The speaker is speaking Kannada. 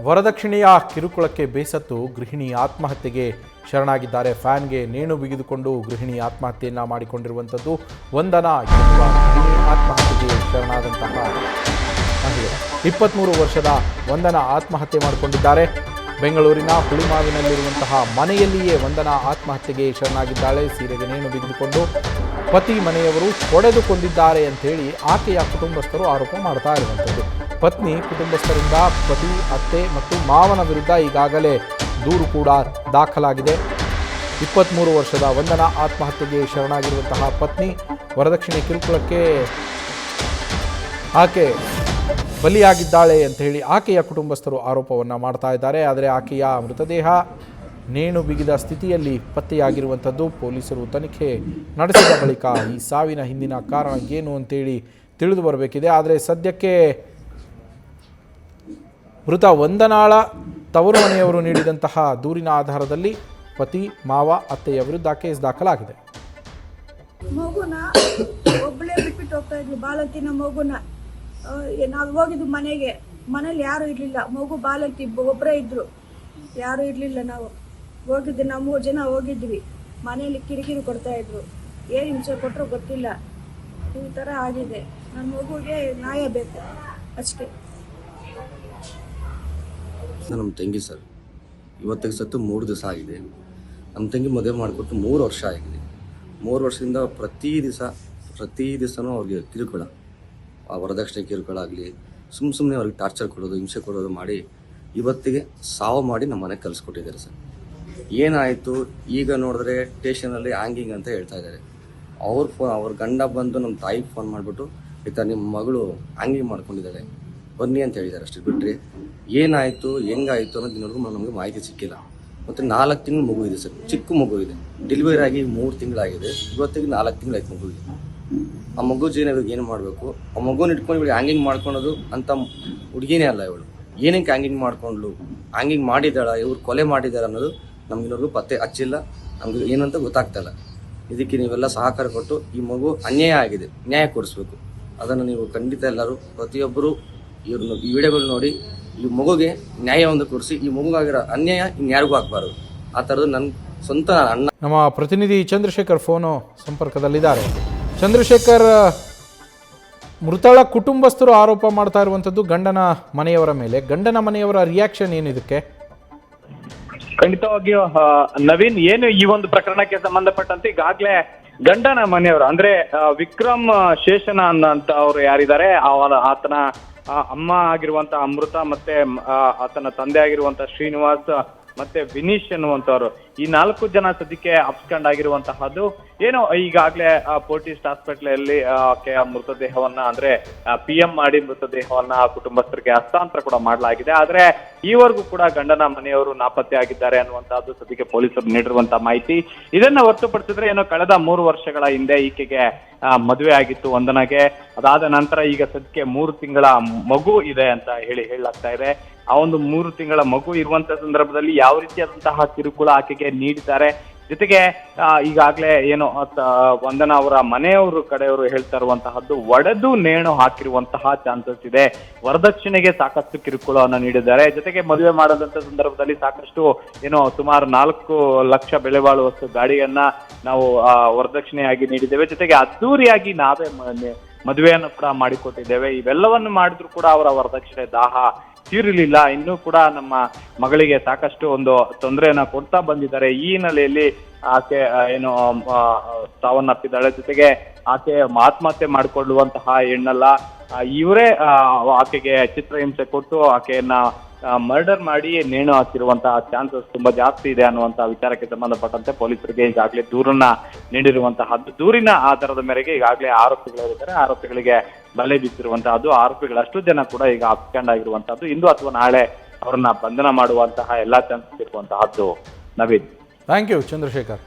ವರದಕ್ಷಿಣೆಯ ಕಿರುಕುಳಕ್ಕೆ ಬೇಸತ್ತು ಗೃಹಿಣಿ ಆತ್ಮಹತ್ಯೆಗೆ ಶರಣಾಗಿದ್ದಾರೆ. ಫ್ಯಾನ್ಗೆ ನೇಣು ಬಿಗಿದುಕೊಂಡು ಗೃಹಿಣಿ ಆತ್ಮಹತ್ಯೆಯನ್ನು ಮಾಡಿಕೊಂಡಿರುವಂಥದ್ದು. ವಂದನಾ ಎಂಬ ಗೃಹಿಣಿ ಆತ್ಮಹತ್ಯೆಗೆ ಶರಣಾದಂತಹ ಮಹಿಳೆ 23 ವರ್ಷದ ವಂದನಾ ಆತ್ಮಹತ್ಯೆ ಮಾಡಿಕೊಂಡಿದ್ದಾರೆ. ಬೆಂಗಳೂರಿನ ಹುಳಿಮಾವಿನಲ್ಲಿರುವಂತಹ ಮನೆಯಲ್ಲಿಯೇ ವಂದನಾ ಆತ್ಮಹತ್ಯೆಗೆ ಶರಣಾಗಿದ್ದಾಳೆ. ಸೀರೆಗೆ ನೇಣು ಬಿಗಿದುಕೊಂಡು ಪತಿ ಮನೆಯವರು ಹೊಡೆದು ಕೊಂದಿದ್ದಾರೆ ಅಂಥೇಳಿ ಆಕೆಯ ಕುಟುಂಬಸ್ಥರು ಆರೋಪ ಮಾಡ್ತಾ ಇರುವಂಥದ್ದು. ಪತ್ನಿ ಕುಟುಂಬಸ್ಥರಿಂದ ಪತಿ, ಅತ್ತೆ ಮತ್ತು ಮಾವನ ವಿರುದ್ಧ ಈಗಾಗಲೇ ದೂರು ಕೂಡ ದಾಖಲಾಗಿದೆ. 23 ವರ್ಷದ ವಂದನಾ ಆತ್ಮಹತ್ಯೆಗೆ ಶರಣಾಗಿರುವಂತಹ ಪತ್ನಿ ವರದಕ್ಷಿಣೆ ಕಿರುಕುಳಕ್ಕೆ ಆಕೆ ಬಲಿಯಾಗಿದ್ದಾಳೆ ಅಂತ ಹೇಳಿ ಆಕೆಯ ಕುಟುಂಬಸ್ಥರು ಆರೋಪವನ್ನು ಮಾಡ್ತಾ ಇದ್ದಾರೆ. ಆದರೆ ಆಕೆಯ ಮೃತದೇಹ ನೇಣು ಬಿಗಿದ ಸ್ಥಿತಿಯಲ್ಲಿ ಪತ್ತೆಯಾಗಿರುವಂಥದ್ದು. ಪೊಲೀಸರು ತನಿಖೆ ನಡೆಸಿದ ಬಳಿಕ ಈ ಸಾವಿನ ಹಿಂದಿನ ಕಾರಣ ಏನು ಅಂತೇಳಿ ತಿಳಿದು ಬರಬೇಕಿದೆ. ಆದರೆ ಸದ್ಯಕ್ಕೆ ಮೃತ ವಂದನಾಳ ತವರು ಮನೆಯವರು ನೀಡಿದಂತಹ ದೂರಿನ ಆಧಾರದಲ್ಲಿ ಪತಿ, ಮಾವ, ಅತ್ತೆಯ ವಿರುದ್ಧ ಕೇಸ್ ದಾಖಲಾಗಿದೆ. ಮಗುನ ಒಬ್ಬಳೇ ಬಿಟ್ಬಿಟ್ಟು ಹೋಗ್ತಾ ಇದ್ವಿ. ಬಾಲಕಿನ ಮಗುನ ನಾವು ಹೋಗಿದ್ವಿ ಮನೇಲಿ ಯಾರು ಇರ್ಲಿಲ್ಲ. ಮಗು ಬಾಲಕಿ ಒಬ್ಬರೇ ಇದ್ರು, ಯಾರು ಇರ್ಲಿಲ್ಲ. ನಾವು ಹೋಗಿದ್ವಿ, ನಾವು 3 ಜನ ಹೋಗಿದ್ವಿ. ಮನೆಯಲ್ಲಿ ಕಿರಿಕಿರಿ ಕೊಡ್ತಾ ಇದ್ರು. ಏನು ಹಿಂಸೆ ಕೊಟ್ಟರು ಗೊತ್ತಿಲ್ಲ. ಈ ಥರ ಆಗಿದೆ. ನನ್ನ ಮಗುಗೆ ನ್ಯಾಯ ಬೇಕು ಅಷ್ಟೇ. ನಮ್ಮ ತಂಗಿ ಸರ್ ಇವತ್ತಿಗೆ ಸತ್ತು 3 ದಿವಸ ಆಗಿದೆ. ನಮ್ಮ ತಂಗಿ ಮದುವೆ ಮಾಡಿಕೊಟ್ಟು 3 ವರ್ಷ ಆಗಿದೆ. 3 ವರ್ಷದಿಂದ ಪ್ರತಿ ದಿವಸನೂ ಅವ್ರಿಗೆ ಕಿರುಕುಳ, ವರದಕ್ಷಿಣೆ ಕಿರುಕುಳ ಆಗಲಿ, ಸುಮ್ಮನೆ ಅವ್ರಿಗೆ ಟಾರ್ಚರ್ ಕೊಡೋದು, ಹಿಂಸೆ ಕೊಡೋದು ಮಾಡಿ ಇವತ್ತಿಗೆ ಸಾವು ಮಾಡಿ ನಮ್ಮ ಮನೆಗೆ ಕಲಿಸ್ಕೊಟ್ಟಿದ್ದಾರೆ ಸರ್. ಏನಾಯಿತು ಈಗ ನೋಡಿದ್ರೆ ಸ್ಟೇಷನಲ್ಲಿ ಹ್ಯಾಂಗಿಂಗ್ ಅಂತ ಹೇಳ್ತಾ ಇದ್ದಾರೆ. ಅವ್ರ ಗಂಡ ಬಂದು ನಮ್ಮ ತಾಯಿಗೆ ಫೋನ್ ಮಾಡಿಬಿಟ್ಟು ಈ ಥರ ನಿಮ್ಮ ಮಗಳು ಹ್ಯಾಂಗಿಂಗ್ ಮಾಡ್ಕೊಂಡಿದ್ದಾಳೆ ಬನ್ನಿ ಅಂತ ಹೇಳಿದ್ದಾರೆ. ಅಷ್ಟೇ ಬಿಟ್ಟರೆ ಏನಾಯಿತು ಹೆಂಗಾಯಿತು ಅನ್ನೋದು ಇನ್ನೊರ್ಗೂ ನಮಗೆ ಮಾಹಿತಿ ಸಿಕ್ಕಿಲ್ಲ. ಮತ್ತು 4 ತಿಂಗಳು ಮಗು ಇದೆ ಸರ್, ಚಿಕ್ಕ ಮಗು ಇದೆ. ಡೆಲಿವರಿ ಆಗಿ 3 ತಿಂಗಳಾಗಿದೆ. ಇವತ್ತಿಗೆ 4 ತಿಂಗಳಾಯ್ತು ಮಗುವಿಗೆ. ಆ ಮಗು ಜೀವನ ಇವಾಗ ಏನು ಮಾಡಬೇಕು? ಆ ಮಗುನ ಇಟ್ಕೊಂಡು ಇವಳು ಹ್ಯಾಂಗಿಂಗ್ ಮಾಡ್ಕೊಳೋದು ಅಂತ ಹುಡುಗಿನೇ ಅಲ್ಲ ಇವಳು. ಏನಕ್ಕೆ ಹ್ಯಾಂಗಿಂಗ್ ಮಾಡ್ಕೊಂಡ್ಲು, ಹ್ಯಾಂಗಿಂಗ್ ಮಾಡಿದ್ದಾಳ, ಇವ್ರು ಕೊಲೆ ಮಾಡಿದ್ದಾರೆ ಅನ್ನೋದು ನಮ್ಗಿನ್ನೊರ್ಗೂ ಪತ್ತೆ ಹಚ್ಚಿಲ್ಲ. ನಮ್ಗೆ ಏನಂತ ಗೊತ್ತಾಗ್ತಾಯಿಲ್ಲ. ಇದಕ್ಕೆ ನೀವೆಲ್ಲ ಸಹಕಾರ ಕೊಟ್ಟು ಈ ಮಗು ಅನ್ಯಾಯ ಆಗಿದೆ, ನ್ಯಾಯ ಕೊಡಿಸ್ಬೇಕು. ಅದನ್ನು ನೀವು ಖಂಡಿತ ಎಲ್ಲರೂ ಪ್ರತಿಯೊಬ್ಬರು ಈ ವಿಡಿಯೋಗಳು ನೋಡಿ ಈ ಮಗುಗೆ ನ್ಯಾಯವನ್ನು ಕೊಡಿಸಿ. ಈ ಮಗುಗಾಗಿರೋ ಅನ್ಯಾಯ ಇನ್ಯಾರಿಗೂ ಆಗಬಾರ್ದು. ಆ ಥರದ್ದು ನನ್ನ ಸ್ವಂತ ಅಣ್ಣ. ನಮ್ಮ ಪ್ರತಿನಿಧಿ ಚಂದ್ರಶೇಖರ್ ಫೋನು ಸಂಪರ್ಕದಲ್ಲಿದ್ದಾರೆ. ಚಂದ್ರಶೇಖರ್, ಮೃತಳ ಕುಟುಂಬಸ್ಥರು ಆರೋಪ ಮಾಡ್ತಾ ಇರುವಂಥದ್ದು ಗಂಡನ ಮನೆಯವರ ಮೇಲೆ. ಗಂಡನ ಮನೆಯವರ ರಿಯಾಕ್ಷನ್ ಏನಿದಕ್ಕೆ? ಖಂಡಿತವಾಗಿಯೂ ನವೀನ್, ಏನು ಈ ಒಂದು ಪ್ರಕರಣಕ್ಕೆ ಸಂಬಂಧಪಟ್ಟಂತೆ ಈಗಾಗಲೇ ಗಂಡನ ಮನೆಯವರು ಅಂದ್ರೆ ವಿಕ್ರಮ್ ಶೇಷನ ಅನ್ನಂತ ಅವರು ಯಾರಿದ್ದಾರೆ, ಆತನ ಅಮ್ಮ ಆಗಿರುವಂತ ಅಮೃತ, ಮತ್ತೆ ಆತನ ತಂದೆ ಆಗಿರುವಂತ ಶ್ರೀನಿವಾಸ್, ಮತ್ತೆ ವಿನೀಶ್ ಎನ್ನುವಂತವ್ರು, ಈ 4 ಜನ ಸದ್ಯಕ್ಕೆ ಅಪ್ಸ್ಕಂಡ್ ಆಗಿರುವಂತಹದ್ದು. ಏನೋ ಈಗಾಗಲೇ ಪೋರ್ಟಿಸ್ಟ್ ಹಾಸ್ಪಿಟಲ್ ಆಕೆಯ ಮೃತದೇಹವನ್ನ ಅಂದ್ರೆ PM ಮಾಡಿ ಮೃತದೇಹವನ್ನ ಕುಟುಂಬಸ್ಥರಿಗೆ ಹಸ್ತಾಂತರ ಕೂಡ ಮಾಡಲಾಗಿದೆ. ಆದ್ರೆ ಈವರೆಗೂ ಕೂಡ ಗಂಡನ ಮನೆಯವರು ನಾಪತ್ತೆ ಆಗಿದ್ದಾರೆ ಅನ್ನುವಂತಹದ್ದು ಸದ್ಯಕ್ಕೆ ಪೊಲೀಸರು ನೀಡಿರುವಂತಹ ಮಾಹಿತಿ. ಇದನ್ನ ಹೊರತುಪಡಿಸಿದ್ರೆ ಏನೋ ಕಳೆದ 3 ವರ್ಷಗಳ ಹಿಂದೆ ಈಕೆಗೆ ಮದುವೆ ಆಗಿತ್ತು ವಂದನಾಗೆ. ಅದಾದ ನಂತರ ಈಗ ಸದ್ಯಕ್ಕೆ 3 ತಿಂಗಳ ಮಗು ಇದೆ ಅಂತ ಹೇಳಲಾಗ್ತಾ ಇದೆ. ಆ ಒಂದು 3 ತಿಂಗಳ ಮಗು ಇರುವಂತಹ ಸಂದರ್ಭದಲ್ಲಿ ಯಾವ ರೀತಿಯಾದಂತಹ ಕಿರುಕುಳ ಆಕೆಗೆ ನೀಡಿದ್ದಾರೆ. ಜೊತೆಗೆ ಈಗಾಗಲೇ ಏನು ವಂದನಾ ಅವರ ಮನೆಯವರು ಕಡೆಯವರು ಹೇಳ್ತಾ ಇರುವಂತಹದ್ದು ಒಡೆದು ನೇಣು ಹಾಕಿರುವಂತಹ ಚಾನ್ಸಸ್ ಇದೆ. ವರದಕ್ಷಿಣೆಗೆ ಸಾಕಷ್ಟು ಕಿರುಕುಳವನ್ನು ನೀಡಿದ್ದಾರೆ. ಜೊತೆಗೆ ಮದುವೆ ಮಾಡದಂತ ಸಂದರ್ಭದಲ್ಲಿ ಸಾಕಷ್ಟು ಏನೋ ಸುಮಾರು 4 ಲಕ್ಷ ಬೆಲೆ ಬಾಳುವಷ್ಟು ಗಾಡಿಯನ್ನ ನಾವು ವರದಕ್ಷಿಣೆಯಾಗಿ ನೀಡಿದ್ದೇವೆ. ಜೊತೆಗೆ ಅದ್ದೂರಿಯಾಗಿ ನಾವೇ ಮದುವೆಯನ್ನು ಕೂಡ ಮಾಡಿಕೊಟ್ಟಿದ್ದೇವೆ. ಇವೆಲ್ಲವನ್ನು ಮಾಡಿದ್ರು ಕೂಡ ಅವರ ವರದಕ್ಷಿಣೆ ದಾಹ ತೀರಲಿಲ್ಲ. ಇನ್ನೂ ಕೂಡ ನಮ್ಮ ಮಗಳಿಗೆ ಸಾಕಷ್ಟು ಒಂದು ತೊಂದರೆಯನ್ನ ಕೊಡ್ತಾ ಬಂದಿದ್ದಾರೆ. ಈ ಹಿನ್ನೆಲೆಯಲ್ಲಿ ಆಕೆ ಏನು ಸಾವನ್ನಪ್ಪಿದ್ದಾಳೆ. ಜೊತೆಗೆ ಆಕೆ ಆತ್ಮಹತ್ಯೆ ಮಾಡಿಕೊಳ್ಳುವಂತಹ ಹೆಣ್ಣಲ್ಲ, ಇವರೇ ಆಕೆಗೆ ಚಿತ್ರಹಿಂಸೆ ಕೊಟ್ಟು ಆಕೆಯನ್ನ ಮರ್ಡರ್ ಮಾಡಿ ನೇಣು ಹಾಕಿರುವಂತಹ ಚಾನ್ಸಸ್ ತುಂಬಾ ಜಾಸ್ತಿ ಇದೆ ಅನ್ನುವಂತಹ ವಿಚಾರಕ್ಕೆ ಸಂಬಂಧಪಟ್ಟಂತೆ ಪೊಲೀಸರಿಗೆ ಈಗಾಗಲೇ ದೂರನ್ನ ನೀಡಿರುವಂತಹದ್ದು. ದೂರಿನ ಆಧಾರದ ಮೇರೆಗೆ ಈಗಾಗಲೇ ಆರೋಪಿಗಳಿದ್ದಾರೆ. ಆರೋಪಿಗಳಿಗೆ ಬಲೆ ಬೀಸಿರುವಂತಹದ್ದು. ಆರೋಪಿಗಳಷ್ಟು ಜನ ಕೂಡ ಈಗ ಅಪ್ಸ್ಕ್ಯಾಂಡ್ ಆಗಿರುವಂತಹದ್ದು. ಇಂದು ಅಥವಾ ನಾಳೆ ಅವರನ್ನ ಬಂಧನ ಮಾಡುವಂತಹ ಎಲ್ಲಾ ಚಾನ್ಸಸ್ ಇರುವಂತಹದ್ದು. Naveen, thank you Chandrashekhar.